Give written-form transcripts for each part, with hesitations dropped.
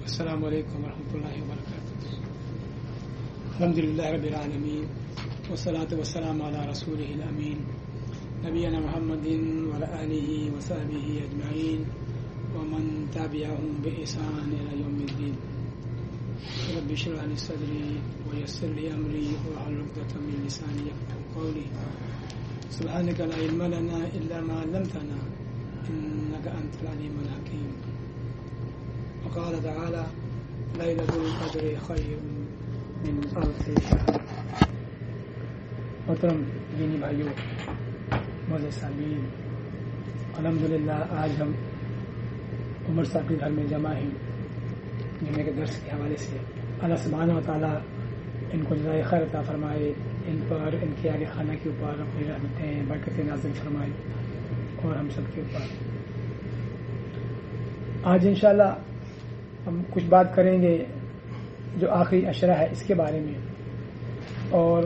السلام علیکم ورحمۃ اللہ وبرکاتہ. الحمدللہ رب العالمین والصلاة والسلام علی رسولہ الامین نبینا محمد وعلی آلہ وصحبہ اجمعین ومن تبعهم بإحسان إلی یوم الدین. رب اشرح لی صدری ویسر لی امری واحلل عقدۃ من لسانی یفقهوا قولی. سبحانک لا علم لنا الا ما علمتنا انک انت العلیم الحکیم. وقال تعالى ليلة القدر خير من ألف شهر. محترم دینی بھائیوں، معزز سامعین، الحمدللہ آج ہم عمر صاحب کے گھر میں جمع ہیں جمعے کے درس کے حوالے سے. اللہ سبحانہ و تعالیٰ ان کو جزائے خیر عطا فرمائے، ان پر ان کے آگے خانہ کے اوپر اپنی رحمتیں برکتیں نازل فرمائے اور ہم سب کے اوپر. آج انشاءاللہ ہم کچھ بات کریں گے جو آخری عشرہ ہے اس کے بارے میں، اور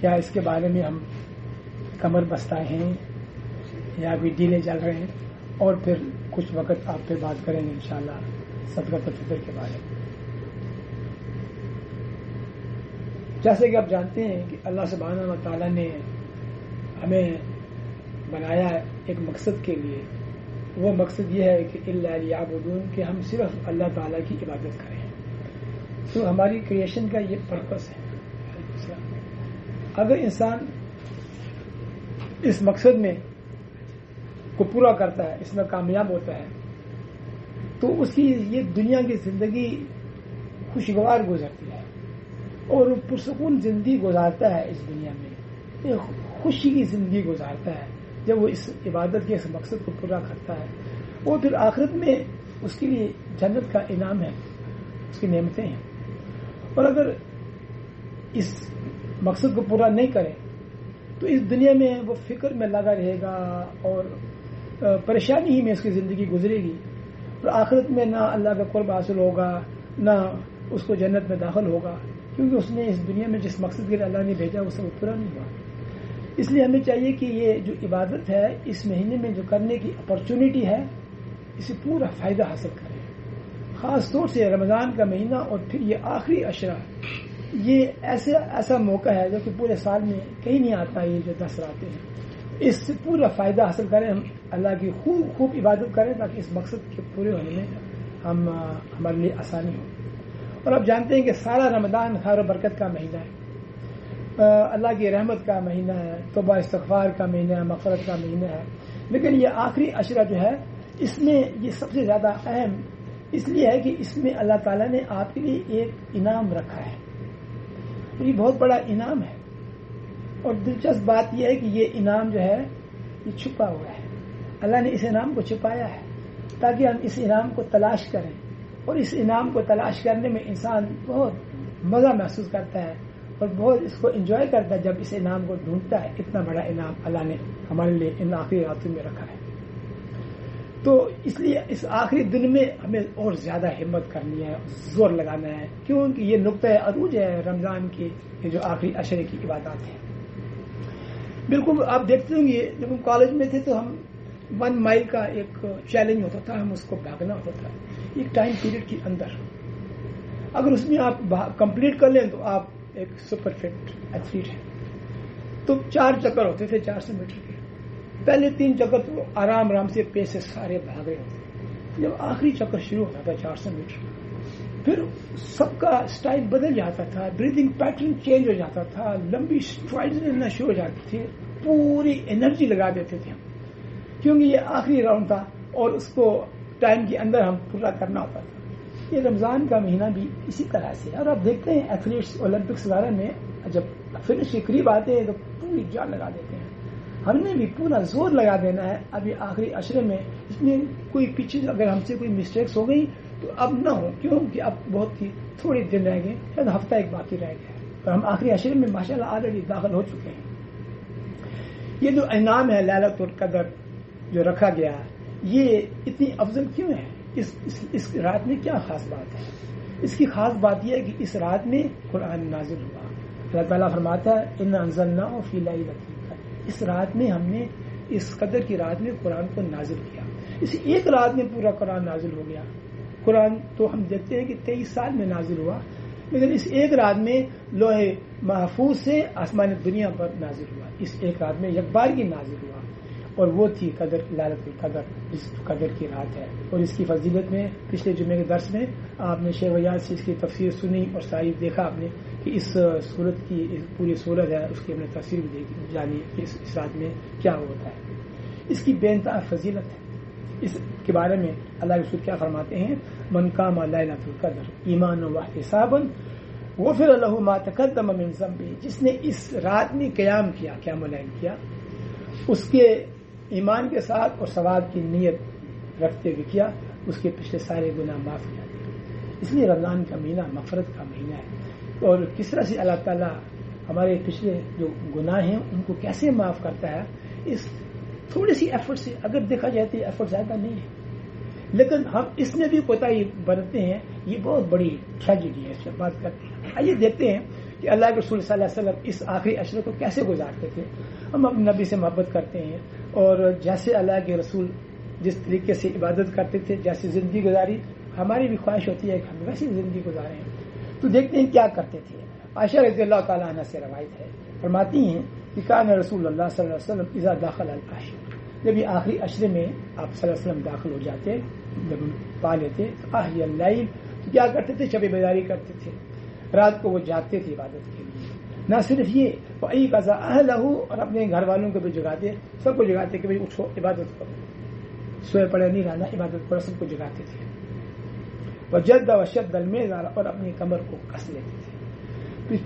کیا اس کے بارے میں ہم کمر بستہ ہیں یا بھی ڈھیلے چل رہے ہیں، اور پھر کچھ وقت آپ پہ بات کریں گے انشاءاللہ صدقۃ الفطر کے بارے میں. جیسے کہ آپ جانتے ہیں کہ اللہ سبحانہ و تعالیٰ نے ہمیں بنایا ایک مقصد کے لیے. وہ مقصد یہ ہے کہ الا لیعبدون، کہ ہم صرف اللہ تعالیٰ کی عبادت کریں. تو ہماری کریشن کا یہ پرپس ہے. اگر انسان اس مقصد میں کو پورا کرتا ہے، اس میں کامیاب ہوتا ہے، تو اس کی یہ دنیا کی زندگی خوشگوار گزرتی ہے اور پرسکون زندگی گزارتا ہے. اس دنیا میں خوشی کی زندگی گزارتا ہے جب وہ اس عبادت کے اس مقصد کو پورا کرتا ہے. اور پھر آخرت میں اس کے لیے جنت کا انعام ہے، اس کی نعمتیں ہیں. اور اگر اس مقصد کو پورا نہیں کرے تو اس دنیا میں وہ فکر میں لگا رہے گا اور پریشانی ہی میں اس کی زندگی گزرے گی. اور آخرت میں نہ اللہ کا قرب حاصل ہوگا، نہ اس کو جنت میں داخل ہوگا، کیونکہ اس نے اس دنیا میں جس مقصد کے لیے اللہ نے بھیجا وہ سب پورا نہیں ہوا. اس لیے ہمیں چاہیے کہ یہ جو عبادت ہے اس مہینے میں جو کرنے کی اپرچونٹی ہے اسے پورا فائدہ حاصل کریں. خاص طور سے رمضان کا مہینہ اور پھر یہ آخری عشرہ، یہ ایسا موقع ہے جو کہ پورے سال میں کہیں نہیں آتا. یہ جو 10 راتیں ہیں اس سے پورا فائدہ حاصل کریں، ہم اللہ کی خوب عبادت کریں تاکہ اس مقصد کے پورے ہونے میں ہمارے لیے آسانی ہو. اور آپ جانتے ہیں کہ سارا رمضان خیر و برکت کا مہینہ ہے، اللہ کی رحمت کا مہینہ ہے، توبہ استغفار کا مہینہ ہے، مغفرت کا مہینہ ہے. لیکن یہ آخری عشرہ جو ہے اس میں یہ سب سے زیادہ اہم اس لیے ہے کہ اس میں اللہ تعالیٰ نے آپ کے لیے ایک انعام رکھا ہے. یہ بہت بڑا انعام ہے، اور دلچسپ بات یہ ہے کہ یہ انعام جو ہے یہ چھپا ہوا ہے. اللہ نے اس انعام کو چھپایا ہے تاکہ ہم اس انعام کو تلاش کریں. اور اس انعام کو تلاش کرنے میں انسان بہت مزہ محسوس کرتا ہے اور بہت اس کو انجوائے کرتا ہے جب اس انعام کو ڈھونڈتا ہے. اتنا بڑا انعام اللہ نے ہمارے لیے ان آخری راتوں میں رکھا ہے. تو اس لیے اس آخری دن میں ہمیں اور زیادہ ہمت کرنی ہے، زور لگانا ہے، کیونکہ یہ نقطۂ عروج ہے رمضان کی یہ جو آخری عشرے کی عبادات ہیں. بالکل آپ دیکھتے ہوں گے جب ہم کالج میں تھے تو ہم 1 مائل کا ایک چیلنج ہوتا تھا، ہم اس کو بھاگنا ہوتا تھا ایک ٹائم پیریڈ کے اندر. اگر اس میں آپ کمپلیٹ کر لیں تو آپ ایک سپر فٹ ایتھلیٹ ہے. تو 4 چکر ہوتے تھے 400 میٹر کے. پہلے 3 چکر تو آرام سے پیس سے سارے بھاگ رہے ہوتے. جب آخری چکر شروع ہوتا تھا 400 میٹر، پھر سب کا سٹائل بدل جاتا تھا، بریدنگ پیٹرن چینج ہو جاتا تھا، لمبی سٹرائڈز لینا شروع ہو جاتی تھی، پوری انرجی لگا دیتے تھے ہم، کیونکہ یہ آخری راؤنڈ تھا اور اس کو ٹائم کے اندر ہم پورا کرنا ہوتا تھا. یہ رمضان کا مہینہ بھی اسی طرح سے ہے. اور آپ دیکھتے ہیں ایتھلیٹس اولمپکس وغیرہ میں جب فنش کے قریب آتے ہیں تو پوری جان لگا دیتے ہیں. ہم نے بھی پورا زور لگا دینا ہے ابھی آخری عشرے میں. اس میں کوئی پیچھے اگر ہم سے کوئی مسٹیکس ہو گئی تو اب نہ ہو، کیونکہ اب بہت ہی تھوڑے دن رہ گئے، شاید ہفتہ ایک باقی رہ گیا اور ہم آخری عشرے میں ماشاءاللہ آلریڈی داخل ہو چکے ہیں. یہ جو انعام ہے لیلۃ القدر جو رکھا گیا یہ اتنی افضل کیوں ہے؟ اس رات میں کیا خاص بات ہے؟ اس کی خاص بات یہ ہے کہ اس رات میں قرآن نازل ہوا. اللہ تعالیٰ فرماتا ہے اِنَّا أَنزَلْنَاهُ فِي لَيْلَةِ الْقَدْرِ، اس رات میں ہم نے اس قدر کی رات میں قرآن کو نازل کیا. اس ایک رات میں پورا قرآن نازل ہو گیا. قرآن تو ہم دیکھتے ہیں کہ 23 سال میں نازل ہوا، لیکن اس ایک رات میں لوح محفوظ سے آسمان دنیا پر نازل ہوا، اس ایک رات میں یک بار کی نازل ہوا، اور وہ تھی قدر لیلۃ القدر، جس قدر کی رات ہے۔ اور اس کی فضیلت میں پچھلے جمعے کے درس میں آپ نے شیخ ویاض سے اس کی تفسیر سنی اور ساری دیکھا آپ نے کہ اس سورت کی پوری سورت ہے، اس کی ہم نے تفسیر بھی جانی کہ اس رات میں کیا ہوتا ہے، اس کی بے انتہا فضیلت ہے۔ اس کے بارے میں اللہ رسول کیا فرماتے ہیں، من قام لیلۃ القدر ایمانا واحتسابا غفر له ما تقدم من ذنبه، جس نے اس رات میں قیام کیا، قیام اللیل کیا، اس کے ایمان کے ساتھ اور ثواب کی نیت رکھتے ہوئے کیا، اس کے پچھلے سارے گناہ معاف کر دیے۔ اس لیے رمضان کا مہینہ مغفرت کا مہینہ ہے، اور کس طرح سے اللہ تعالیٰ ہمارے پچھلے جو گناہ ہیں ان کو کیسے معاف کرتا ہے، اس تھوڑی سی ایفرٹ سے، اگر دیکھا جائے تو ایفرٹ زیادہ نہیں ہے، لیکن ہم اس میں بھی کوتاہی برتتے ہیں، یہ بہت بڑی ٹریجڈی ہے، اس پر بات کرتے ہیں۔ آئیے دیکھتے ہیں کہ اللہ کے رسول صلی اللہ علیہ وسلم اس آخری عشرے کو کیسے گزارتے تھے۔ ہم اپنے نبی سے محبت کرتے ہیں، اور جیسے اللہ کے رسول جس طریقے سے عبادت کرتے تھے، جیسی زندگی گزاری، ہماری بھی خواہش ہوتی ہے کہ ہم ویسی زندگی گزاریں۔ تو دیکھتے ہیں کیا کرتے تھے۔ عائشہ رضی اللہ تعالیٰ عنہ سے روایت ہے، فرماتی ہیں کہ کان رسول اللہ صلی اللہ علیہ وسلم اذا داخل العشر، جب یہ آخری عشرے میں آپ صلی اللہ علیہ وسلم داخل ہو جاتے، جب پا لیتے احیا اللیل، تو کیا کرتے تھے، شب بیداری کرتے تھے، رات کو وہ جاگتے تھے عبادت کے لیے۔ نہ صرف یہ وَأَيْقَظَ أَهْلَهُ، اور اپنے گھر والوں کو بھی جگاتے، سب کو جگاتے کہ بھائی اٹھو عبادت کرو، سوئے پڑے نہیں رہنا، عبادت کرو، سب کو جگاتے تھے۔ وَجَدَّ وَشَدَّ الْمِيزَارَ، اور اپنی کمر کو کس لیتے تھے۔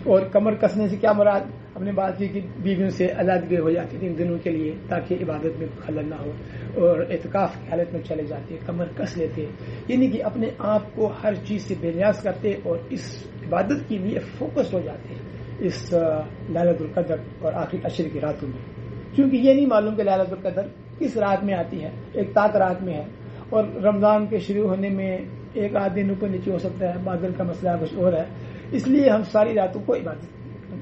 اور کمر کسنے سے کیا مراد، اپنے بات کی بیویوں سے علیحدگی ہو جاتی تھی ان دنوں کے لیے تاکہ عبادت میں خلل نہ ہو، اور اعتکاف کی حالت میں چلے جاتے، کمر کس لیتے، یعنی کہ اپنے آپ کو ہر چیز سے بے نیاز کرتے اور اس عبادت کے لیے فوکس ہو جاتے اس لیلۃ القدر اور آخری عشر کی راتوں میں، کیونکہ یہ نہیں معلوم کہ لیلۃ القدر کس رات میں آتی ہے، ایک طاق رات میں ہے، اور رمضان کے شروع ہونے میں ایک آدھ دن اوپر نیچے ہو سکتا ہے، بادل کا مسئلہ کچھ اور ہے، اس لیے ہم ساری راتوں کو عبادت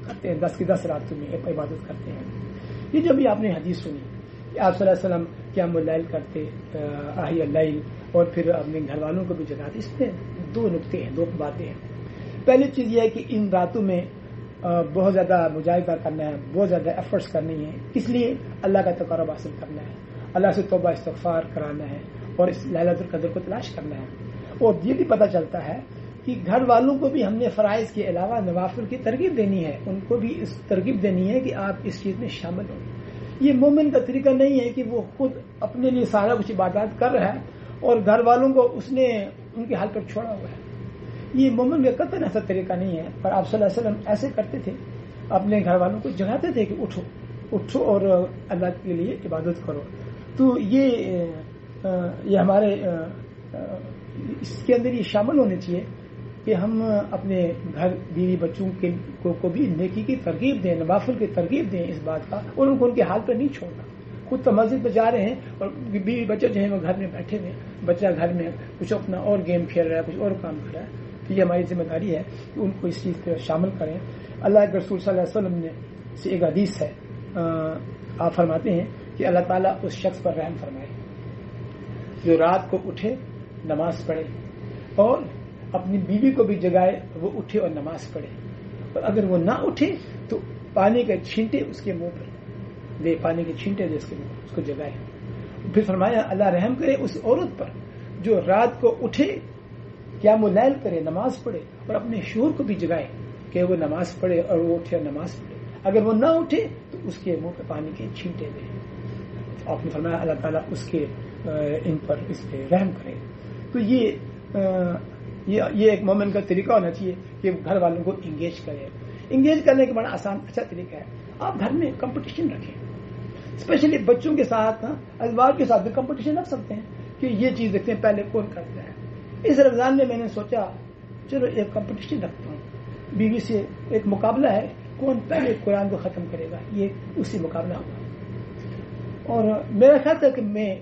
کرتے ہیں، 10 کی 10 راتوں میں عبادت کرتے ہیں۔ یہ جو بھی آپ نے حدیث سنی کہ آپ صلی اللہ علیہ وسلم قیام اللیل کرتے، احیا اللیل، اور پھر اپنے گھر والوں کو بھی جگاتے، اس میں 2 نقطے ہیں، 2 باتیں ہیں۔ پہلی چیز یہ ہے کہ ان راتوں میں بہت زیادہ مجاہدہ کرنا ہے، بہت زیادہ ایفرٹس کرنی ہے، اس لیے اللہ کا تقرب حاصل کرنا ہے، اللہ سے توبہ استغفار کرانا ہے، اور اس لیلۃ القدر کو تلاش کرنا ہے۔ اور یہ بھی پتہ چلتا ہے کہ گھر والوں کو بھی ہم نے فرائض کے علاوہ نوافل کی ترغیب دینی ہے، ان کو بھی اس ترغیب دینی ہے کہ آپ اس چیز میں شامل ہوں۔ یہ مومن کا طریقہ نہیں ہے کہ وہ خود اپنے لیے سارا کچھ عبادات کر رہا ہے اور گھر والوں کو اس نے ان کے حال پر چھوڑا ہوا ہے، یہ مومن کا قطعاً ایسا طریقہ نہیں ہے۔ پر آپ صلی اللہ علیہ وسلم ایسے کرتے تھے، اپنے گھر والوں کو جگاتے تھے کہ اٹھو اور اللہ کے لیے عبادت کرو۔ تو یہ ہمارے اس کے اندر یہ شامل ہونے چاہیے کہ ہم اپنے گھر بیوی بچوں کو بھی نیکی کی ترغیب دیں، نوافل کی ترغیب دیں اس بات کا، اور ان کو ان کے حال پر نہیں چھوڑنا۔ خود تو مسجد میں جا رہے ہیں اور بیوی بچے جو ہیں وہ گھر میں بیٹھے ہوئے، بچہ گھر میں کچھ اپنا اور گیم کھیل رہا ہے، کچھ اور کام کر رہا ہے، تو یہ ہماری ذمہ داری ہے کہ ان کو اس چیز پہ شامل کریں۔ اللہ کے رسول صلی اللہ علیہ وسلم نے سے ایک حدیث ہے، آپ فرماتے ہیں کہ اللہ تعالیٰ اس شخص پر رحم فرمائے جو رات کو اٹھے نماز پڑھے اور اپنی بیوی کو بھی جگائے، وہ اٹھے اور نماز پڑھے، اور اگر وہ نہ اٹھے تو پانی کے چھینٹے اس کے منہ پر دے، پانی کے چھینٹے دے اس کے منہ، اس کو جگائے۔ پھر فرمایا اللہ رحم کرے اس عورت پر جو رات کو اٹھے، قیام اللیل کرے، نماز پڑھے، اور اپنے شوہر کو بھی جگائے کہ وہ نماز پڑھے اور وہ اٹھے اور نماز پڑھے، اگر وہ نہ اٹھے تو اس کے منہ پہ پانی کے چھینٹے دے۔ آپ نے فرمایا اللہ تعالیٰ اس کے ان پر اس پہ رحم کرے۔ تو یہ ایک مومن کا طریقہ ہونا چاہیے کہ گھر والوں کو انگیج کرے۔ انگیج کرنے کا بڑا آسان اچھا طریقہ ہے، آپ گھر میں کمپٹیشن رکھیں، اسپیشلی بچوں کے ساتھ، ازواج کے ساتھ بھی کمپٹیشن رکھ سکتے ہیں کہ یہ چیز دیکھتے ہیں پہلے کون کرتا ہے۔ اس رمضان میں نے سوچا چلو ایک کمپٹیشن رکھتا ہوں، بیوی سے ایک مقابلہ ہے، کون پہلے قرآن کو ختم کرے گا، یہ اسی مقابلہ ہوگا، اور میرا خیال تھا کہ میں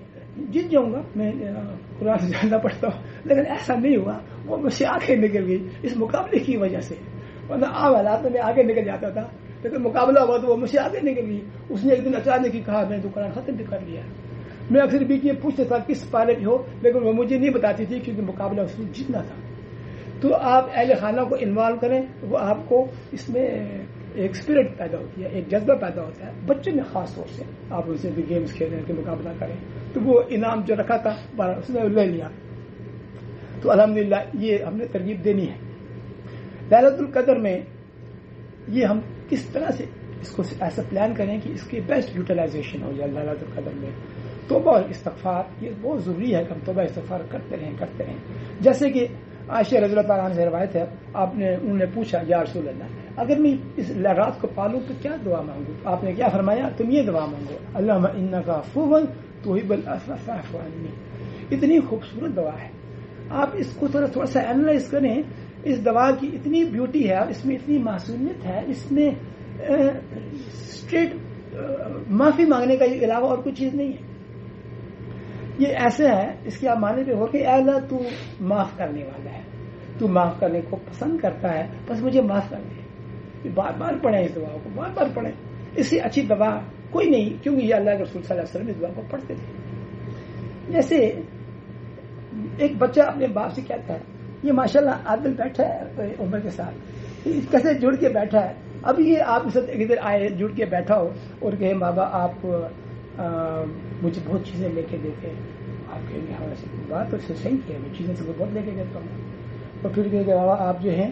جیت جاؤں گا، میں قرآن سے زیادہ پڑھتا ہوں، لیکن ایسا نہیں ہوا، وہ مجھ سے آگے نکل گئی اس مقابلے کی وجہ سے، ورنہ عام حالات میں آگے نکل جاتا تھا، لیکن مقابلہ ہوا تو وہ مجھ سے آگے نکل گئی۔ اس نے ایک دن اچانک ہی کہا میں تو قرآن ختم بھی کر لیا، میں اکثر بھی یہ پوچھتا تھا کس پارے کی ہو، لیکن وہ مجھے نہیں بتاتی تھی کیونکہ مقابلہ اس میں جیتنا تھا. تو آپ اہل خانہ کو انوالو کریں، وہ آپ کو اس میں ایک اسپرٹ پیدا ہوتی ہے، ایک جذبہ پیدا ہوتا ہے. بچے میں خاص طور سے آپ ان سے بھی گیمز کھیلیں کہ مقابلہ کریں، تو وہ انعام جو رکھا تھا اس نے لے لیا. تو الحمدللہ یہ ہم نے ترغیب دینی ہے. لیلۃ القدر میں یہ ہم کس طرح سے اس کو ایسا پلان کریں کہ اس کی بیسٹ یوٹیلائزیشن ہو جائے. لیلۃ القدر میں توبہ اور استغفار یہ بہت ضروری ہے کہ ہم توبہ استغفار کرتے رہیں. جیسے کہ عائشہ رضی اللہ تعالیٰ عنہ سے روایت ہے، انہوں نے پوچھا یا رسول اللہ اگر میں اس رات کو پالوں تو کیا دعا مانگوں؟ آپ نے کیا فرمایا؟ تم یہ دعا مانگو، اللہم انک عفو تحب العفو فاعف عنی. اتنی خوبصورت دعا ہے. آپ اس کو تھوڑا سا اینالائز کریں. اس دعا کی اتنی بیوٹی ہے، اس میں اتنی معصومیت ہے، اس میں اسٹریٹ معافی مانگنے کا علاوہ اور کوئی چیز نہیں ہے. یہ ایسے ہے اس کی آپ معنی پہ ہو کہ اے اللہ تو معاف کرنے والا ہے، تو معاف کرنے کو پسند کرتا ہے، بس مجھے معاف کر دے. بار بار پڑھیں اس دعا کو، بار بار پڑھیں. اس سے اچھی دعا کوئی نہیں، کیونکہ یہ اللہ کے رسول صلی اللہ علیہ وسلم اس دعا کو پڑھتے تھے. جیسے ایک بچہ اپنے باپ سے کہتا ہے، یہ ماشاءاللہ عادل بیٹھا ہے عمر کے ساتھ، کیسے جڑ کے بیٹھا ہے. اب یہ آپ کے ساتھ ادھر آئے، جڑ کے بیٹھا ہو اور کہے بابا آپ مجھے بہت چیزیں لے کے دیتے ہیں. آپ کہیں گے ہاں بات تو صحیح ہے، میں چیزیں تو بہت لے کے دیتا ہوں. اور پھر کہ بابا آپ جو ہیں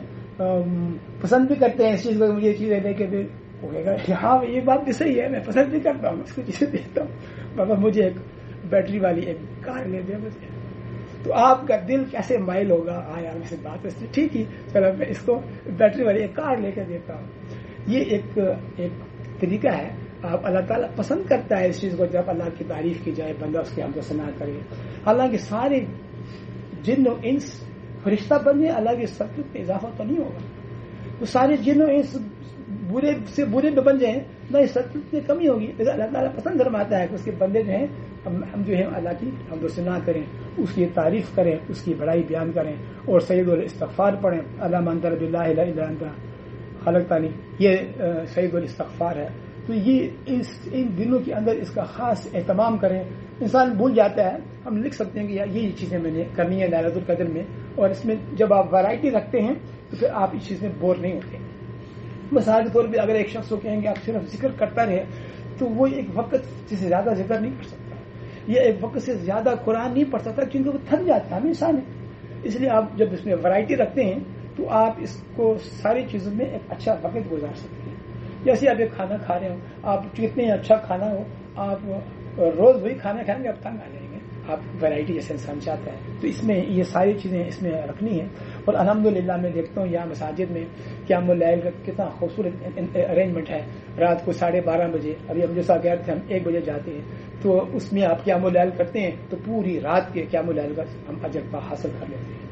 پسند بھی کرتے ہیں اس چیز کو، مجھے چیزیں لے کے دے. وہ کہے گا ہاں یہ بات بھی صحیح ہے، میں پسند بھی کرتا ہوں، اس کو چیزیں دیتا ہوں. بابا مجھے ایک بیٹری والی ایک کار لے دے مجھے. تو آپ کا دل کیسے مائل ہوگا، ہاں یار مجھ سے بات ہے ٹھیک ہی، چلو میں اس کو بیٹری والی ایک کار لے کے دیتا ہوں. یہ ایک طریقہ ہے. آپ اللہ تعالیٰ پسند کرتا ہے اس چیز کو جب اللہ کی تعریف کی جائے، بندہ اس کی حمد و ثنا کرے. حالانکہ سارے جن و انس فرشتہ بننے اللہ کی سلطنت میں اضافہ تو نہیں ہوگا. تو سارے جن و انس برے سے برے میں بن جائیں نہ اس سلطنت میں کمی ہوگی. لیکن اللہ تعالیٰ پسند فرماتا ہے کہ اس کے بندے جو ہیں ہم جو ہیں اللہ کی حمد و ثنا کریں، اس کی تعریف کریں، اس کی بڑائی بیان کریں اور سید الاستغفار پڑھیں. اللہم انت ربی لا الہ الا انت خلقتنی، یہ سید الاستغفار ہے. تو یہ ان دنوں کے اندر اس کا خاص اہتمام کریں. انسان بھول جاتا ہے. ہم لکھ سکتے ہیں کہ یہ چیزیں میں نے کرنی ہے لیلۃ القدر میں، اور اس میں جب آپ ویرائٹی رکھتے ہیں تو پھر آپ اس چیز میں بور نہیں ہوتے. مثال کے طور پہ اگر ایک شخص کو کہیں گے آپ صرف ذکر کرتا رہے تو وہ ایک وقت سے زیادہ ذکر نہیں کر سکتا، یا ایک وقت سے زیادہ قرآن نہیں پڑھ سکتا، کیونکہ وہ تھک جاتا ہے. ہم انسان ہے. اس لیے آپ جب اس میں ویرائٹی رکھتے ہیں تو آپ اس کو ساری چیزوں میں ایک اچھا وقت گزار سکتے ہیں. جیسے آپ ایک کھانا کھا رہے ہو، آپ کتنے اچھا کھانا ہو، آپ روز وہی کھانا کھائیں گے آپ تنگ آ جائیں گے. آپ ویرائٹی جیسے انسان چاہتا ہے تو اس میں یہ ساری چیزیں اس میں رکھنی ہے. اور الحمدللہ میں دیکھتا ہوں یہاں مساجد میں قیام اللیل کا کتنا خوبصورت ارینجمنٹ ہے. رات کو 12:30 بجے، ابھی ہم جیسا کہتے ہیں ہم 1 بجے جاتے ہیں، تو اس میں آپ قیام اللیل کرتے ہیں تو پوری رات کے قیام اللیل کا ہم اجر حاصل کر لیتے ہیں.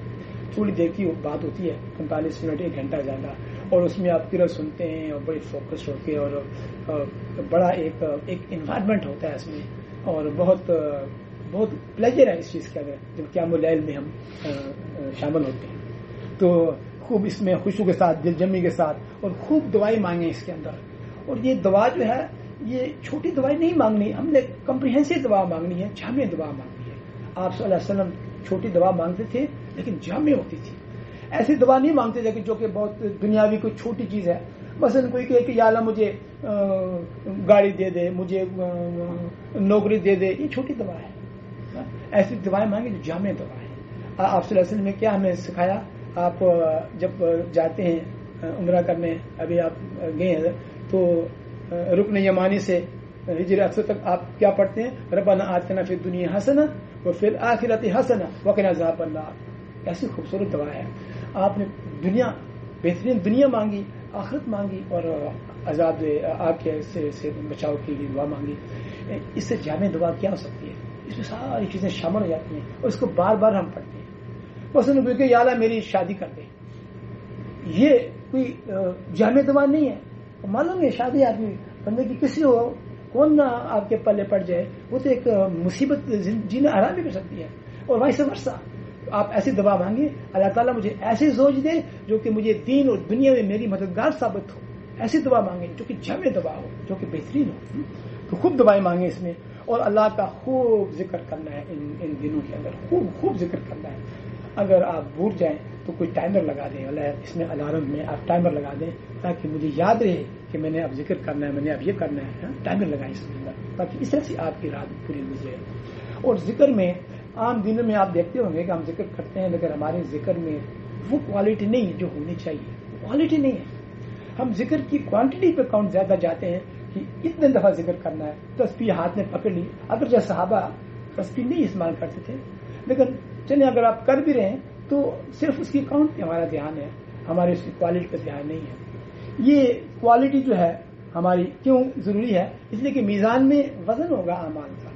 تھوڑی دیر کی بات ہوتی ہے، 45 منٹ 1 گھنٹہ زیادہ، اور اس میں آپ قرأت سنتے ہیں اور بڑی فوکس ہو کے، اور بڑا ایک انوائرمنٹ ہوتا ہے اس میں، اور بہت پلیجر ہے اس چیز کے اندر جب قیام اللیل میں ہم شامل ہوتے ہیں. تو خوب اس میں خوشو کے ساتھ، دل جمی کے ساتھ، اور خوب دعائیں مانگیں اس کے اندر. اور یہ دعا جو ہے یہ چھوٹی دعائیں نہیں مانگنی، ہم نے کمپریہنسو دعا مانگنی ہے، جامع دعا مانگنی ہے. آپ صلی اللہ علیہ وسلم چھوٹی دعا مانگتے تھے لیکن جامع ہوتی تھی. ایسی دعا نہیں مانگتے تھے کہ جو کہ بہت دنیاوی کوئی چھوٹی چیز ہے. مثلا کوئی کہے کہ یا اللہ مجھے گاڑی دے دے، مجھے نوکری دے دے، یہ چھوٹی دعا ہے. ایسی دعائیں مانگیں جو جامع دعا ہے. آپ صلی اللہ علیہ وسلم نے کیا ہمیں سکھایا؟ آپ جب جاتے ہیں عمرہ کرنے، ابھی آپ گئے ہیں تو رکن یمانی سے ہجر اقصی تک آپ کیا پڑھتے ہیں؟ ربنا آتنا فی الدنیا حسنہ وفی الآخرۃ حسنہ وقنا عذاب النار. ایسی خوبصورت دعا ہے. آپ نے بہترین دنیا مانگی، آخرت مانگی، اور عذاب آگ کے سے بچاؤ کے لیے دعا مانگی. اس سے جامع دعا کیا ہو سکتی ہے؟ اس میں ساری چیزیں شامل ہو جاتی ہیں اور اس کو بار بار ہم پڑھتے ہیں. مثلا کوئی کہ یا اللہ میری شادی کر دے، یہ کوئی جامع دعا نہیں ہے. معلوم ہے شادی آدمی بندے کی کسی ہو، کون نہ آپ کے پلے پڑ جائے، وہ تو ایک مصیبت جینا آرام بھی کر سکتی ہے، اور وائس ورسا. آپ ایسی دعا مانگیں، اللہ تعالیٰ مجھے ایسی زوج دے جو کہ مجھے دین اور دنیا میں میری مددگار ثابت ہو. ایسی دعا مانگیں جو کہ جامع دعا ہو، جو کہ بہترین ہو. تو خوب دعائیں مانگیں اس میں، اور اللہ کا خوب ذکر کرنا ہے ان دنوں کے اندر، خوب خوب ذکر کرنا ہے. اگر آپ بھول جائیں تو کوئی ٹائمر لگا دیں، اس میں الارم میں آپ ٹائمر لگا دیں تاکہ مجھے یاد رہے کہ میں نے اب ذکر کرنا ہے، میں نے اب یہ کرنا ہے. ٹائمر لگائیں اس کے اندر تاکہ اس طرح سے آپ کی رات پوری گزرے. اور ذکر میں عام دنوں میں آپ دیکھتے ہوں گے کہ ہم ذکر کرتے ہیں لیکن ہمارے ذکر میں وہ کوالٹی نہیں ہے جو ہونی چاہیے، کوالٹی نہیں ہے. ہم ذکر کی کوانٹٹی پہ کاؤنٹ زیادہ جاتے ہیں کہ اتنے دفعہ ذکر کرنا ہے، تسبیح ہاتھ میں پکڑ لی. اگر جیسے صحابہ تسبیح نہیں استعمال کرتے تھے، لیکن چلیں اگر آپ کر بھی رہے ہیں تو صرف اس کی کاؤنٹ پہ ہمارا دھیان ہے، ہمارے اس کی کوالٹی پہ دھیان نہیں ہے. یہ کوالٹی جو ہے ہماری کیوں ضروری ہے؟ اس لیے کہ میزان میں وزن ہوگا اعمال کا.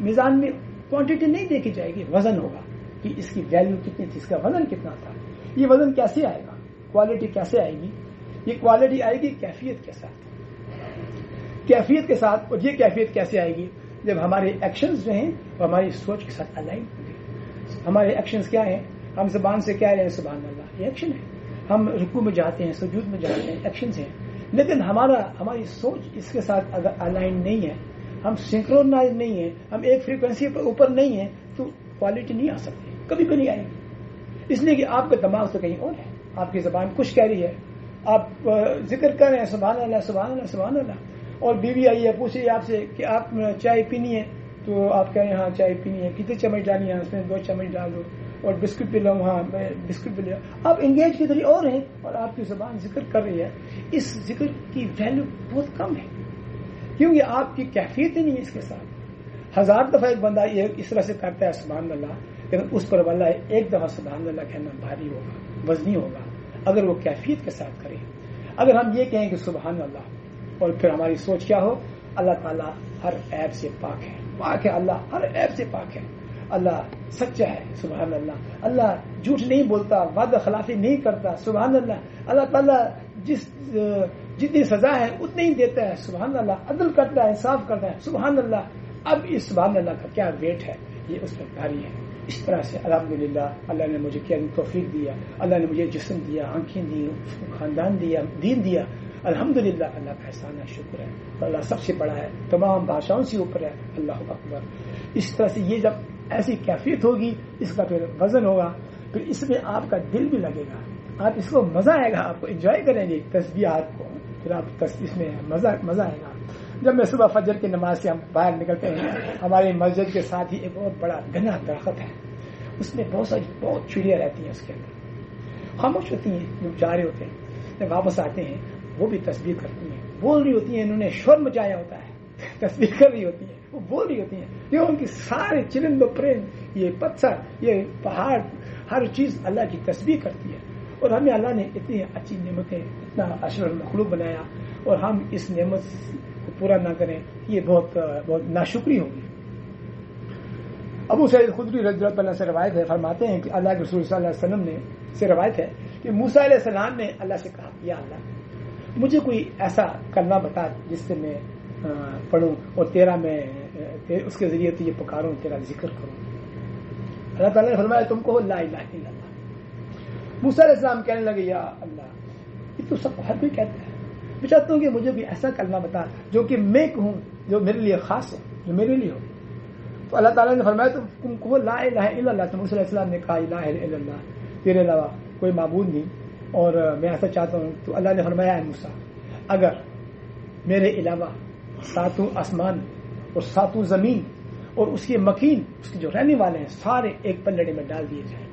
میزان میں کوانٹٹی نہیں دیکھی جائے گی، وزن ہوگا کہ اس کی ویلیو کتنی تھی، اس کا وزن کتنا تھا. یہ وزن کیسے آئے گا؟ کوالٹی کیسے آئے گی؟ یہ کوالٹی آئے گی کیفیت کے ساتھ، کیفیت کے ساتھ. اور یہ کیفیت کیسے آئے گی؟ جب ہمارے ایکشنز جو ہیں وہ ہماری سوچ کے ساتھ الائن ہوں گے. ہمارے ایکشنز کیا ہیں؟ ہم زبان سے کہہ رہے ہیں سبحان اللہ، یہ ایکشن ہے. ہم رکوع میں جاتے ہیں، سجود میں جاتے ہیں، ایکشنز ہیں. لیکن ہماری سوچ اس کے ساتھ اگر الائن نہیں ہے، ہم سنکرونائز نہیں ہیں، ہم ایک فریکوینسی پر اوپر نہیں ہیں، تو کوالٹی نہیں آ سکتی، کبھی بھی نہیں آئے گی. اس لیے کہ آپ کا دماغ تو کہیں اور ہے، آپ کی زبان کچھ کہہ رہی ہے، آپ ذکر کر رہے ہیں سبحان اللہ سبحان اللہ سبحان اللہ، اور بیوی آئی ہے پوچھ رہی ہے آپ سے کہ آپ چائے پینی ہے، تو آپ کہیں ہاں چائے پینی ہے، کتنے چمچ ڈالنی ہے؟ اس میں 2 چمچ ڈال دو. اور بسکٹ بھی لاؤں؟ ہاں میں بسکٹ بھی لیا. آپ انگیج کی طرح اور ہیں اور آپ کی زبان ذکر کر رہی ہے. اس ذکر کی ویلیو بہت کم ہے کیونکہ آپ کی کیفیت ہی نہیں ہے اس کے ساتھ. 1000 دفعہ ایک بندہ اس طرح سے کرتا ہے سبحان اللہ، لیکن اس پر واللہ ایک دفعہ سبحان اللہ کہنا بھاری ہوگا، وزنی ہوگا اگر وہ کیفیت کے ساتھ کرے. اگر ہم یہ کہیں کہ سبحان اللہ اور پھر ہماری سوچ کیا ہو؟ اللہ تعالیٰ ہر عیب سے پاک ہے، پاک ہے اللہ، ہر عیب سے پاک ہے. اللہ سچا ہے، سبحان اللہ. اللہ جھوٹ نہیں بولتا، وعدہ خلافی نہیں کرتا، سبحان اللہ. اللہ تعالیٰ جتنی سزا ہے اتنی ہی دیتا ہے، سبحان اللہ. عدل کرتا ہے، انصاف کرتا ہے، سبحان اللہ. اب اس سبحان اللہ کا کیا ویٹ ہے؟ یہ اس پر بھاری ہے. اس طرح سے الحمدللہ اللہ نے مجھے کیا توفیق دیا، اللہ نے مجھے جسم دیا، آنکھیں دی، خاندان دیا، دین دیا. الحمدللہ اللہ کا احسان ہے، شکر ہے. اللہ سب سے بڑا ہے، تمام بادشاہوں سے اوپر ہے. اللہ اکبر. اس طرح سے یہ جب ایسی کیفیت ہوگی، اس کا پھر وزن ہوگا، پھر اس میں آپ کا دل بھی لگے گا، آپ اس کو مزہ آئے گا، آپ کو انجوائے کریں گے تسبیحات کو، پھر آپ اس میں مزہ آئے گا. جب میں صبح فجر کی نماز سے ہم باہر نکلتے ہیں، ہماری مسجد کے ساتھ ہی ایک بہت بڑا گھنا درخت ہے، اس میں بہت چڑیاں رہتی ہیں، اس کے اندر خاموش ہوتی ہیں. جو جا رہے ہوتے ہیں جب واپس آتے ہیں وہ بھی تسبیح کرتی ہیں، بول رہی ہوتی ہیں، انہوں نے شور مچایا ہوتا ہے، تسبیح کر رہی ہوتی ہیں، وہ بول رہی ہوتی ہیں. کیوں؟ ان کی سارے چرند و پرند، یہ پتھر، یہ پہاڑ، ہر چیز اللہ کی تسبیح کرتی ہے. اور ہمیں اللہ نے اتنی اچھی نعمتیں، اتنا اشرف المخلوق بنایا، اور ہم اس نعمت کو پورا نہ کریں، یہ بہت ناشکری ہوگی. ابو سعید خدری رضی اللہ عنہ سے روایت ہے، فرماتے ہیں کہ اللہ کے رسول صلی اللہ علیہ وسلم نے سے روایت ہے کہ موسیٰ علیہ السلام نے اللہ سے کہا، یا اللہ مجھے کوئی ایسا کلمہ بتا جس سے میں پڑھوں اور تیرا میں اس کے ذریعے تجھے پکاروں، تیرا ذکر کروں. اللہ تعالیٰ نے فرمایا تم کہو لا الہ الا اللہ. موسیٰ علیہ السلام کہنے لگے، یا اللہ یہ تو سب ہر کوئی کہتا ہے، میں چاہتا ہوں کہ مجھے بھی ایسا کلمہ بتا جو کہ میں کہوں، جو میرے لیے خاص ہو، جو میرے لیے ہو. تو اللہ تعالیٰ نے فرمایا تم کہو لا الہ الا اللہ. تو موسیٰ علیہ السلام نے کہا الہ الا اللہ، تیرے علاوہ کوئی معبود نہیں اور میں ایسا چاہتا ہوں. تو اللہ نے فرمایا ہے موسیٰ، اگر میرے علاوہ 7 آسمان اور 7 زمین اور اس کے مکین، اس کے جو رہنے والے ہیں، سارے ایک پلڑے میں ڈال دیے جائیں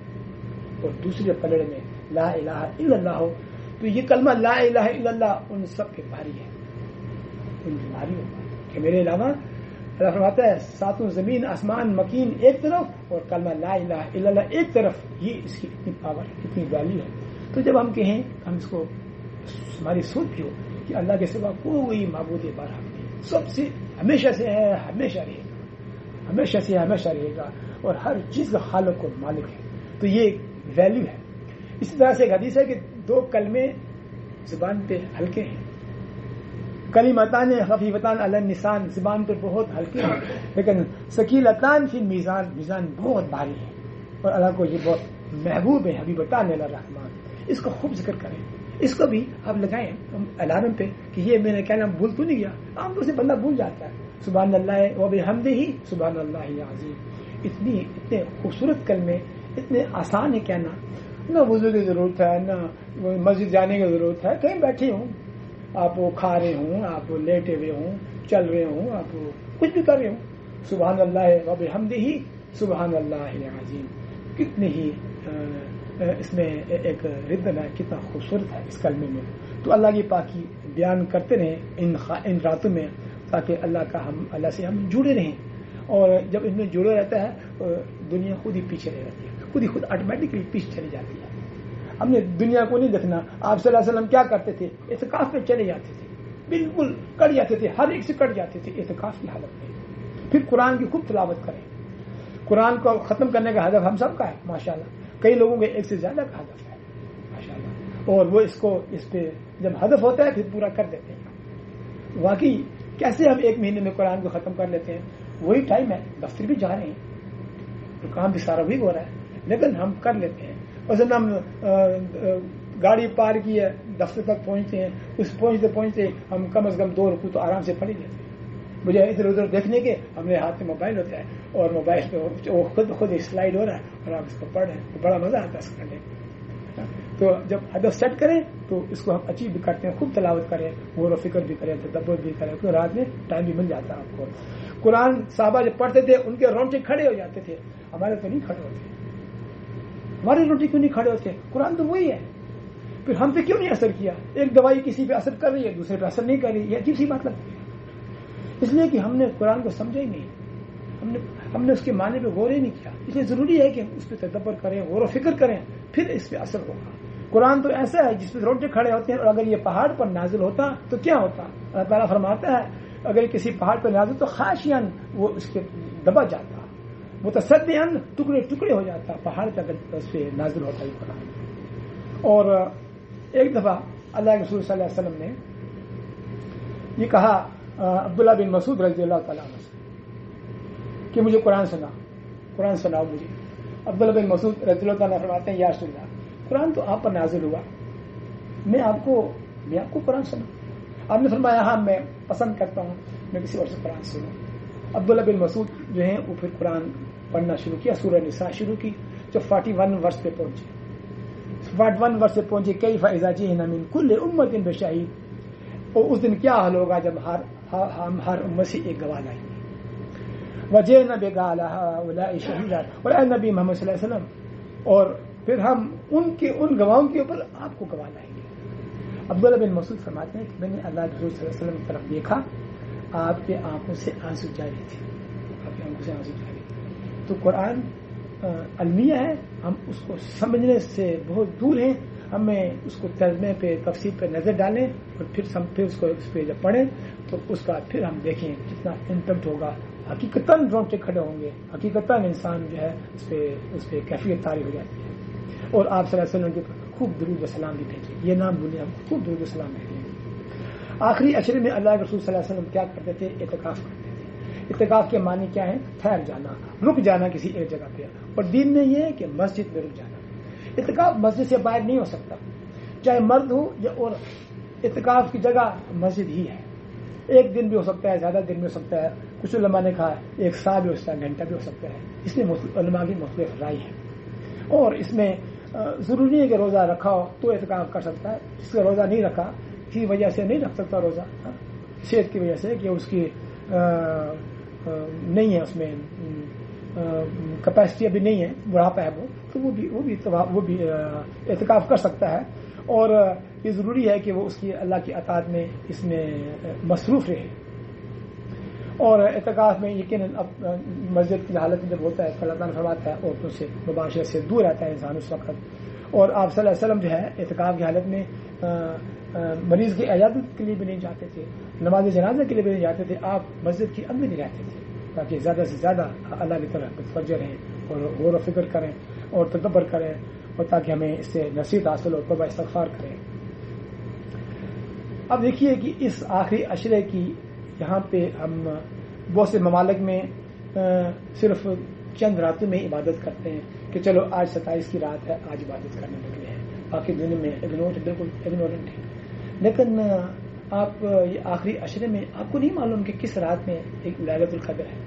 اور دوسرے پلڑے میں لا الہ الا اللہ ہو، تو یہ کلمہ لا الہ الا اللہ ان سب کے بھاری ہے، ان کے بھاری ہوگا کہ میرے علاوہ. اللہ فرماتا ہے 7 زمین آسمان مکین ایک طرف اور کلمہ لا الہ الا اللہ ایک طرف، یہ اس کی اتنی پاور ہے، اتنی ویلیو ہے. تو جب ہم کہیں، ہم اس کو ہماری سوچ بھی ہو کہ اللہ کے سوا کوئی معبود برحق نہیں، سب سے ہمیشہ سے ہے، ہمیشہ رہے گا، ہمیشہ سے ہمیشہ رہے گا، اور ہر چیز کا خالق اور مالک ہے. تو یہ ویلیو ہے. اسی طرح سے ایک حدیث ہے کہ 2 کلمے زبان پہ ہلکے ہیں، کلمتان خفیفتان علی اللسان، زبان پہ بہت ہلکے ہیں، لیکن ثقیلتان فی المیزان، میزان بہت بھاری ہے، اور اللہ کو یہ بہت محبوب ہے. حبیبتان الی الرحمن. اس کو خوب ذکر کریں، اس کو بھی آپ لگائیں الارم پہ کہ یہ میں نے کہنا بھول تو نہیں گیا. عام طور سے بندہ بھول جاتا ہے، سبحان اللہ و بحمدہ سبحان اللہ العظیم. اتنے خوبصورت کلمے، اتنے آسان ہے کہنا. نہ وضو کی ضرورت ہے، نہ مسجد جانے کی ضرورت ہے. کہیں بیٹھے ہوں آپ، وہ کھا رہے ہوں، آپ لیٹے ہوئے ہوں، چل رہے ہوں، آپ کچھ بھی کر رہے ہوں، سبحان اللہ و بحمدہ سبحان اللہ العظیم. کتنی ہی اس میں ایک ردم ہے، کتنا خوبصورت ہے اس کلمے میں. تو اللہ کی پاکی بیان کرتے رہیں ان راتوں میں، تاکہ اللہ سے ہم جڑے رہیں. اور جب ان میں جڑے رہتا ہے دنیا خود ہی پیچھے رہ جاتی ہے، خود آٹومیٹکلی پیچھے چلی جاتی ہے. ہم نے دنیا کو نہیں دیکھنا. آپ صلی اللہ علیہ وسلم کیا کرتے تھے؟ اعتکاف میں چلے جاتے تھے، بالکل کٹ جاتے تھے، ہر ایک سے کٹ جاتے تھے اعتکاف کی حالت میں. پھر قرآن کی خوب تلاوت کریں. قرآن کو ختم کرنے کا ہدف ہم سب کا ہے ماشاءاللہ. کئی لوگوں کے ایک سے زیادہ کا ہدف ہے ماشاءاللہ، اور وہ اس پہ جب ہدف ہوتا ہے پھر پورا کر دیتے ہیں. واقعی کیسے ہم ایک مہینے میں قرآن کو ختم کر لیتے ہیں؟ وہی ٹائم ہے، دفتر بھی جا رہے ہیں تو کام بھی سارا بھی ہو رہا ہے، لیکن ہم کر لیتے ہیں. مثلا ہم گاڑی پار کی ہے، دفتر تک پہنچتے ہیں، اس پہنچتے ہم کم از کم 2 رکوع تو آرام سے پڑھ ہی لیتے ہیں. مجھے ادھر ادھر دیکھنے کے ہمارے ہاتھ میں موبائل ہوتا ہے، اور موبائل پہ وہ خود سلائڈ ہو رہا ہے اور آپ اس کو پڑھ رہے ہیں. بڑا مزہ آتا ہے اس کرنے. تو جب ہدف سیٹ کریں تو اس کو ہم اچیو بھی کرتے ہیں. خوب تلاوت کریں، غور و فکر بھی کریں، تدبر بھی کریں، تو رات میں ٹائم بھی مل جاتا ہے آپ کو. قرآن صحابہ جب پڑھتے تھے ان کے رونٹے کھڑے ہو جاتے تھے، ہمارے تو نہیں کھڑے ہوتے. ہمارے رونٹے کیوں نہیں کھڑے ہوتے؟ قرآن تو وہی ہے. پھر ہم پہ کیوں نہیں اثر کیا؟ ایک دوائی کسی پہ اثر کر رہی ہے، دوسرے پہ اثر نہیں کر رہی. یہ عجیب سی بات لگتی ہے. اس لیے کہ ہم نے قرآن کو سمجھا ہی نہیں، ہم نے اس کے معنی پہ غور ہی نہیں کیا. اس لیے ضروری ہے کہ ہم اس پہ تدبر کریں، غور و فکر کریں، پھر اس پہ اثر ہوگا. قرآن تو ایسا ہے جس پہ رونٹے کھڑے ہوتے ہیں، اور اگر یہ پہاڑ پر نازل ہوتا تو کیا ہوتا؟ اللہ تعالیٰ فرماتا ہے اگر کسی پہاڑ پر نازل تو خاشعاً وہ اس کے دبا جاتا، متصدعاً ٹکڑے ٹکڑے ہو جاتا پہاڑ پہ اگر اس پہ نازل ہوتا ہے قرآن. اور ایک دفعہ اللہ کے رسول صلی اللہ علیہ وسلم نے یہ کہا عبداللہ بن مسعود رضی اللہ تعالیٰ عنہ سے کہ مجھے قرآن سناؤ مجھے. عبداللہ بن مسعود رضی اللہ تعالیٰ فرماتے ہیں یا رسول اللہ، قرآن تو آپ پر نازل ہوا، میں آپ کو قرآن سناؤں؟ آپ نے فرمایا ہاں میں پسند کرتا ہوں میں کسی اور سے قرآن سنوں. عبداللہ بن مسعود جو ہیں وہ پھر قرآن پڑھنا شروع کیا، سورہ نساء شروع کی. جب 41 ورس پہ پہنچے کیف اذا جئنا من کل امۃ بشہید، اور اس دن کیا حال ہوگا جب ہم ہر امت سے ایک گواہ لائیں گے. وجئنا بک علی ہؤلاء شہیدا، اور اے نبی محمد صلی اللہ علیہ وسلم، اور پھر ہم ان گواہوں کے اوپر آپ کو گواہ لائیں گے. عبداللہ بن مسعود فرماتے ہیں کہ میں نے اللہ کے رسول صلی اللہ علیہ وسلم کی طرف دیکھا، آپ کے آنکھوں سے آنسو جاری تھے. تو قرآن المیہ ہے، ہم اس کو سمجھنے سے بہت دور ہیں. ہمیں اس کو ترجمے پہ تفسیر پہ نظر ڈالیں، اور پھر اس پہ جب پڑھیں تو اس کا پھر ہم دیکھیں کتنا امپیکٹ ہوگا. حقیقتاً رونٹے کھڑے ہوں گے، حقیقتاً انسان جو ہے اس پہ کیفیت طاری ہو جاتی ہے. اور آپ صلی اللہ علیہ وسلم کے خوب درود و سلام بھی بھیجیں، یہ نام بولے ہم خوب درود و سلام بھیجیں. آخری عشرے میں اللہ کے رسول صلی اللہ علیہ وسلم کیا کرتے تھے؟ اعتکاف کرتے تھے. اعتکاف کے معنی کیا ہے؟ ٹھہر جانا، رک جانا کسی ایک جگہ پہ. اور دین میں یہ ہے کہ مسجد میں رک جانا. اعتکاف مسجد سے باہر نہیں ہو سکتا، چاہے مرد ہو یا عورت. اعتکاف کی جگہ مسجد ہی ہے. ایک دن بھی ہو سکتا ہے، زیادہ دن بھی ہو سکتا ہے. کچھ علماء نے کہا 1 سال بھی ہو سکتا ہے، گھنٹہ بھی ہو سکتا ہے. اس میں علماء کی مختلف رائے ہے. اور اس میں ضروری ہے کہ روزہ رکھا ہو تو اعتکاف کر سکتا ہے. جس کا روزہ نہیں رکھا کی وجہ سے نہیں رکھ سکتا روزہ، صحت کی وجہ سے کہ اس کی نہیں ہے، اس میں کیپیسٹی ابھی نہیں ہے، بڑھاپا ہے تو وہ بھی اعتکاف کر سکتا ہے. اور یہ ضروری ہے کہ وہ اس کی اللہ کی اطاعت میں اس میں مصروف رہے. اور اعتکاف میں یقیناً مسجد کی حالت میں جب ہوتا ہے تو اللہ تعالیٰ فرماتا ہے عورتوں سے مباشرت سے دور رہتا ہے انسان اس وقت. اور آپ صلی اللہ علیہ وسلم جو ہے اعتکاف کی حالت میں مریض کی عیادت کے لیے بھی نہیں جاتے تھے، نماز جنازہ کے لیے بھی نہیں جاتے تھے. آپ مسجد کے اندر نہیں رہتے تھے تاکہ زیادہ سے زیادہ اللہ کی طرف متوجہ رہیں اور غور و فکر کریں اور تدبر کریں، اور تاکہ ہمیں اس سے نصیحت حاصل ہو، توبہ استغفار کریں. اب دیکھیے کہ اس آخری عشرے کی یہاں پہ ہم بہت سے ممالک میں صرف چند راتوں میں عبادت کرتے ہیں کہ چلو آج 27 کی رات ہے، آج عبادت کرنے لگے ہیں. باقی دنیا میں بالکل اگنورنٹ ہے. لیکن آپ یہ آخری عشرے میں آپ کو نہیں معلوم کہ کس رات میں ایک لیلۃ القدر ہے.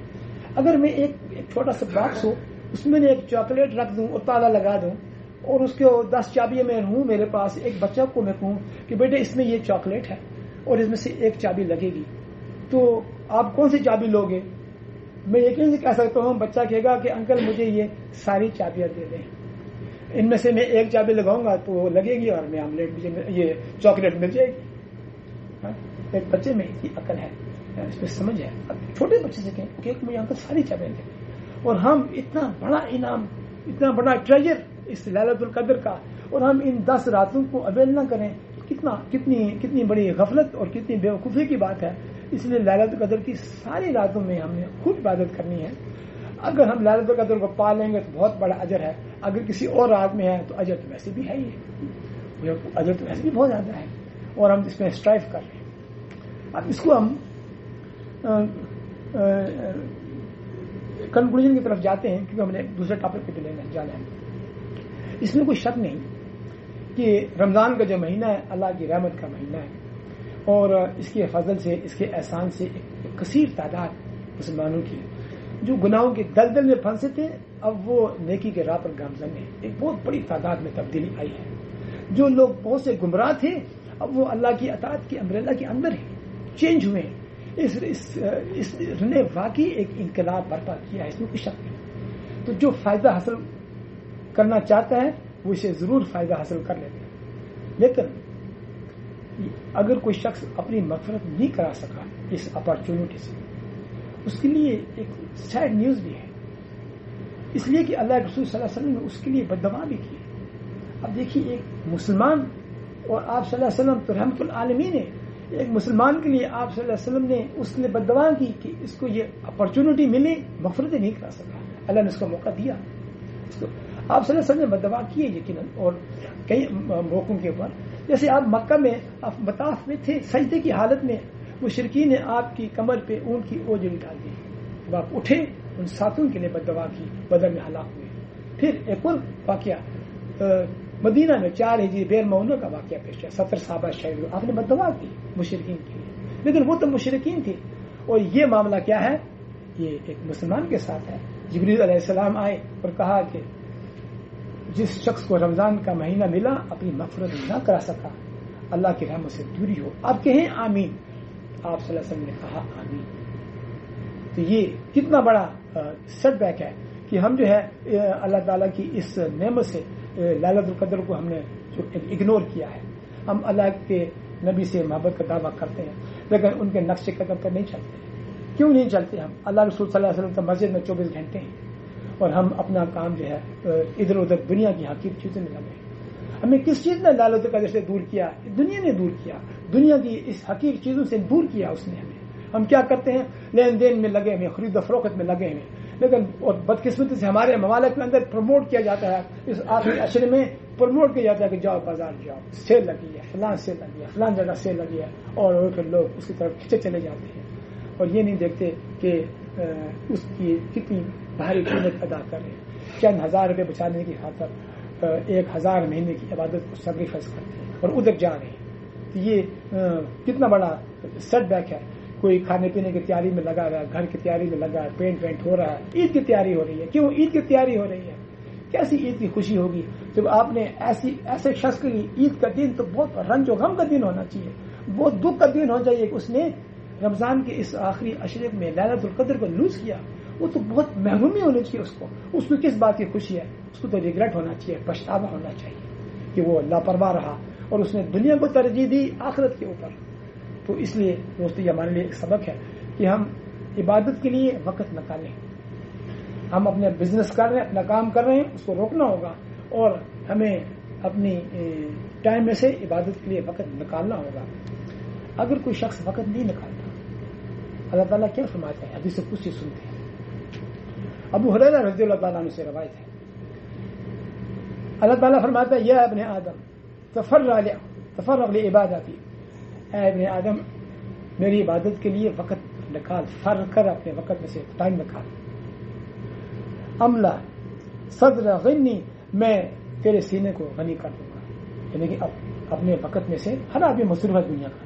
اگر میں ایک چھوٹا سا باکس ہو اس میں ایک چاکلیٹ رکھ دوں اور تالا لگا دوں اور اس کے 10 چابیاں میں ہوں میرے پاس, ایک بچہ کو میں کہوں کہ بیٹے اس میں یہ چاکلیٹ ہے اور اس میں سے ایک چابی لگے گی, تو آپ کون سی چابی لوگے؟ میں یقین سے کہہ سکتا ہوں بچہ کہے گا کہ انکل مجھے یہ ساری چابیاں دے دیں, ان میں سے میں ایک چابی لگاؤں گا تو وہ لگے گی اور میں آملیٹ یہ چاکلیٹ مل جائے گی. ایک بچے میں اتنی عقل ہے, اس میں سمجھ ہے. اب چھوٹے بچے سے کہیں کہ مجھے انکل ساری چابیاں دیں, اور ہم اتنا بڑا انعام, اتنا بڑا ٹریجر اس لیلۃ القدر کا, اور ہم ان 10 راتوں کو اویل نہ کریں, کتنی بڑی غفلت اور کتنی بیوقوفی کی بات ہے. اس لیے لیلۃ القدر کی ساری راتوں میں ہم نے خود عبادت کرنی ہے. اگر ہم لیلۃ القدر کو پا لیں گے تو بہت بڑا اجر ہے, اگر کسی اور رات میں ہے تو اجر تو ویسے بھی ہے ہی, اجر تو ویسے بھی بہت زیادہ ہے, اور ہم اس میں اسٹرائیو کر رہے ہیں. اب اس کو ہم کنکلوژن کی طرف جاتے ہیں کیونکہ ہم نے دوسرے ٹاپک پہ بھی جانا ہے. اس میں کوئی شک نہیں کہ رمضان کا جو مہینہ ہے اللہ کی رحمت کا مہینہ ہے, اور اس کے فضل سے, اس کے احسان سے ایک کثیر تعداد مسلمانوں کی جو گناہوں کے دلدل میں پھنسے تھے اب وہ نیکی کے راہ پر گامزن ہیں. ایک بہت بڑی تعداد میں تبدیلی آئی ہے. جو لوگ بہت سے گمراہ تھے اب وہ اللہ کی اطاعت کے امبریلا کے اندر ہیں, چینج ہوئے ہیں. اس نے واقعی ایک انقلاب برپا کیا ہے, اس میں کوئی شک نہیں. تو جو فائدہ حاصل کرنا چاہتا ہے وہ اسے ضرور فائدہ حاصل کر لیتے ہیں, لیکن اگر کوئی شخص اپنی مغفرت نہیں کرا سکا اس اپارچونٹی سے, اس کے لیے ایک سیڈ نیوز بھی ہے. اس لیے کہ اللہ کے رسول صلی اللہ علیہ وسلم نے اس کے لیے بددعا بھی کی. اب دیکھیے ایک مسلمان, اور آپ صلی اللہ علیہ وسلم تو رحمت العالمین ہے, ایک مسلمان کے لیے آپ صلی اللہ علیہ وسلم نے اس نے بددعا کی کہ اس کو یہ اپارچونٹی ملی, مغفرت نہیں کرا سکا. اللہ نے اس کو موقع دیا. اس کو آپ صلی اللہ علیہ وسلم نے بددعا کی ہے یقیناً, اور کئی موقعوں کے اوپر. جیسے آپ مکہ میں آپ مطاف میں تھے, سجدے کی حالت میں مشرکین نے آپ کی کمر پہ اونٹ کی اوجڑی ڈال دی. جب آپ اٹھے ان ساتھیوں کے لیے بددعا کی, بدر میں ہلاک ہوئے. پھر ایک اور واقعہ مدینہ میں 4 ہجری بیر مونہ کا واقعہ پیش ہے, 70 صحابہ شہید ہوئے. آپ نے بددعا کی مشرکین کے لیے, لیکن وہ تو مشرکین تھے. اور یہ معاملہ کیا ہے, یہ ایک مسلمان کے ساتھ ہے. جبریل علیہ السلام آئے اور کہا کہ جس شخص کو رمضان کا مہینہ ملا اپنی مغفرت نہ کرا سکا, اللہ کی رحمت سے دوری ہو, آپ کہیں آمین. آپ صلی اللہ علیہ وسلم نے کہا آمین. تو یہ کتنا بڑا سیٹ بیک ہے کہ ہم جو ہے اللہ تعالیٰ کی اس نعمت سے لیلۃ القدر کو ہم نے جو اگنور کیا ہے. ہم اللہ کے نبی سے محبت کا دعویٰ کرتے ہیں لیکن ان کے نقش قدم پر نہیں چلتے. کیوں نہیں چلتے؟ ہم اللہ رسول صلی اللہ علیہ وسلم تو مسجد میں 24 گھنٹے ہیں, اور ہم اپنا کام جو ہے ادھر ادھر دنیا کی حقیقی چیزوں میں لگے. ہمیں کس چیز نے لیلۃ القدر سے دور کیا؟ دنیا نے دور کیا, دنیا کی اس حقیقی چیزوں سے دور کیا اس نے ہمیں. ہم کیا کرتے ہیں؟ لین دین میں لگے ہوئے, خرید و فروخت میں لگے ہوئے. لیکن اور بدقسمتی سے ہمارے ممالک کے اندر پروموٹ کیا جاتا ہے, اس آخری عشرے میں پروموٹ کیا جاتا ہے کہ جاؤ بازار جاؤ, سیل لگی ہے, فلاں سیل لگی ہے, فلاں جگہ سیل لگی ہے, اور پھر لوگ اس کی طرف کھینچے چلے جاتے ہیں اور یہ نہیں دیکھتے کہ اس کی کتنی بھاری قیمت ادا کر رہے ہیں. چند ہزار روپے بچانے کی خاطر 1000 مہینے کی عبادت کو سیکریفائس کرتے ہیں اور ادھر جا رہے ہیں. تو یہ کتنا بڑا سیٹ بیک ہے. کوئی کھانے پینے کی تیاری میں لگا رہا ہے, گھر کی تیاری میں لگا ہے, پینٹ ہو رہا ہے, عید کی تیاری ہو رہی ہے. کیوں عید کی تیاری ہو رہی ہے؟ کیسی عید کی خوشی ہوگی جب آپ نے ایسے شخص کے لیے عید کا دن تو بہت رنج و غم کا دن ہونا چاہیے, بہت دکھ کا دن ہو جائے کہ اس نے رمضان کے اس آخری عشرے میں لیلۃ القدر کو لوز کیا. وہ تو بہت محرومی ہونی چاہیے اس کو کس بات کی خوشی ہے؟ اس کو تو ریگریٹ ہونا چاہیے, پچھتاوا ہونا چاہیے کہ وہ لاپرواہ رہا اور اس نے دنیا کو ترجیح دی آخرت کے اوپر. تو اس لیے دوستو یہ ہمارے لیے ایک سبق ہے کہ ہم عبادت کے لیے وقت نکالیں. ہم اپنے بزنس کر رہے ہیں, اپنا کام کر رہے ہیں, اس کو روکنا ہوگا, اور ہمیں اپنی ٹائم میں سے عبادت کے لیے وقت نکالنا ہوگا. اگر کوئی شخص وقت نہیں نکالتا, اللہ تعالیٰ کیا فرماتا ہے؟ حدیث سے کچھ ہی سنتے ہیں. ابو ہریرہ رضی اللہ تعالیٰ عنہ سے روایت ہے, اللہ تعالیٰ فرماتا ہے یا ابن آدم تفرغ لعبادتی, اے ابن آدم میری عبادت کے لیے وقت نکال, فرغ کر اپنے وقت میں سے ٹائم نکال. املا صدر غنی, میں تیرے سینے کو غنی کر دوں گا. یعنی کہ اپنے وقت میں سے ہر آدمی مصروف ہے دنیا کا,